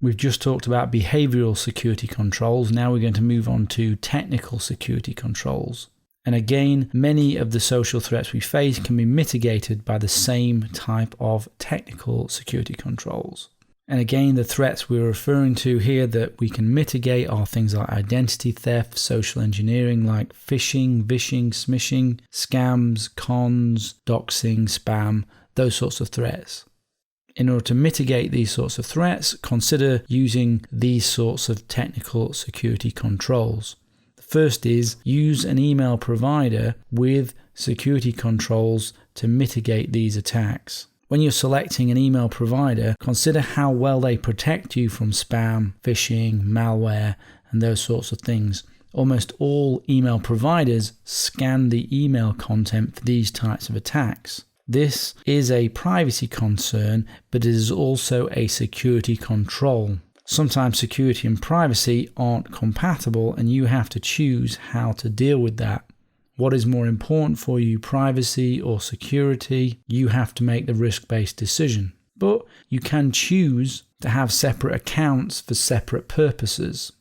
We've just talked about behavioral security controls. Now we're going to move on to technical security controls. And again, many of the social threats we face can be mitigated by the same type of technical security controls. And again, the threats we're referring to here that we can mitigate are things like identity theft, social engineering like phishing, vishing, smishing, scams, cons, doxing, spam, those sorts of threats. In order to mitigate these sorts of threats, consider using these sorts of technical security controls. The first is use an email provider with security controls to mitigate these attacks. When you're selecting an email provider, consider how well they protect you from spam, phishing, malware, and those sorts of things. Almost all email providers scan the email content for these types of attacks. This is a privacy concern, but it is also a security control. Sometimes security and privacy aren't compatible, and you have to choose how to deal with that. What is more important for you, privacy or security? You have to make the risk-based decision. But you can choose to have separate accounts for separate purposes.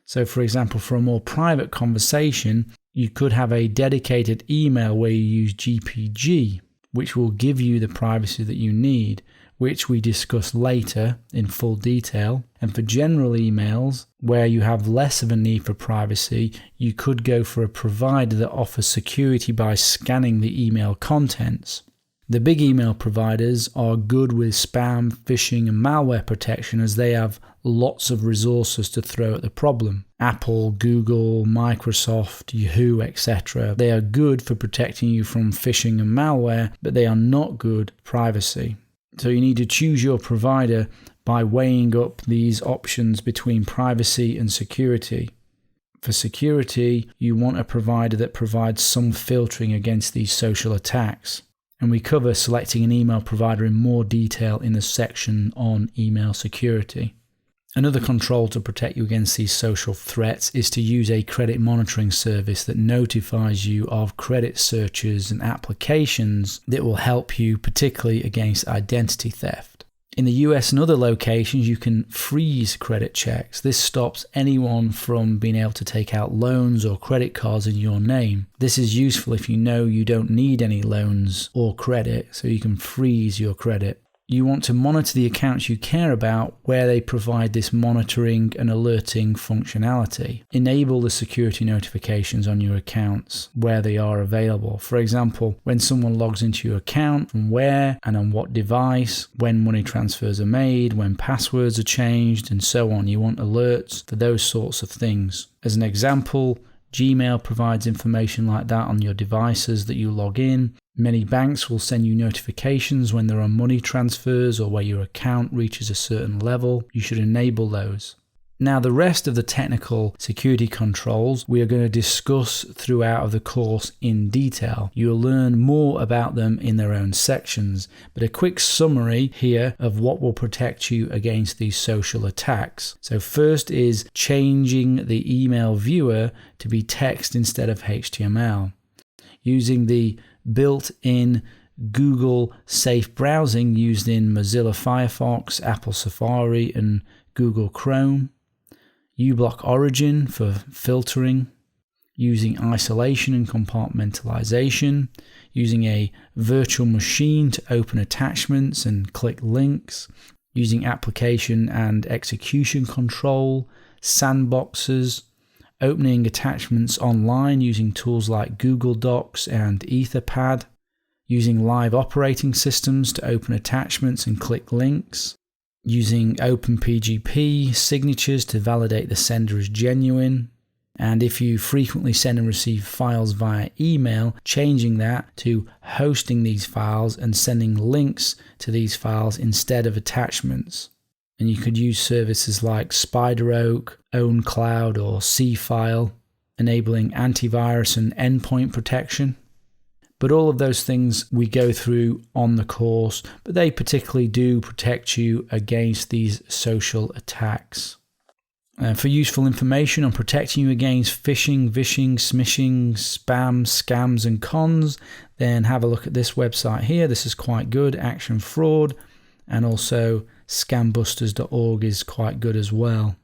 So for example, for a more private conversation, you could have a dedicated email where you use GPG, which will give you the privacy that you need, which we discuss later in full detail. And for general emails, where you have less of a need for privacy, you could go for a provider that offers security by scanning the email contents. The big email providers are good with spam, phishing, and malware protection as they have lots of resources to throw at the problem. Apple, Google, Microsoft, Yahoo, etc. They are good for protecting you from phishing and malware, but they are not good for privacy. So you need to choose your provider by weighing up these options between privacy and security. For security, you want a provider that provides some filtering against these social attacks. And we cover selecting an email provider in more detail in the section on email security. Another control to protect you against these social threats is to use a credit monitoring service that notifies you of credit searches and applications that will help you, particularly against identity theft. In the US and other locations, you can freeze credit checks. This stops anyone from being able to take out loans or credit cards in your name. This is useful if you know you don't need any loans or credit, so you can freeze your credit. You want to monitor the accounts you care about where they provide this monitoring and alerting functionality. Enable the security notifications on your accounts where they are available. For example, when someone logs into your account, from where and on what device, when money transfers are made, when passwords are changed, and so on. You want alerts for those sorts of things. As an example, Gmail provides information like that on your devices that you log in. Many banks will send you notifications when there are money transfers or where your account reaches a certain level. You should enable those. Now, the rest of the technical security controls we are going to discuss throughout the course in detail. You'll learn more about them in their own sections, but a quick summary here of what will protect you against these social attacks. So first is changing the email viewer to be text instead of HTML. Using the built-in Google Safe Browsing used in Mozilla Firefox, Apple Safari, and Google Chrome. uBlock Origin for filtering. Using isolation and compartmentalization. Using a virtual machine to open attachments and click links. Using application and execution control. Sandboxes. Opening attachments online using tools like Google Docs and Etherpad, using live operating systems to open attachments and click links, using OpenPGP signatures to validate the sender is genuine, and if you frequently send and receive files via email, changing that to hosting these files and sending links to these files instead of attachments. And you could use services like SpiderOak, OwnCloud, or Cfile, enabling antivirus and endpoint protection. But all of those things we go through on the course, but they particularly do protect you against these social attacks. For useful information on protecting you against phishing, vishing, smishing, spam, scams, and cons, then have a look at this website here. This is quite good, Action Fraud, and also scambusters.org is quite good as well.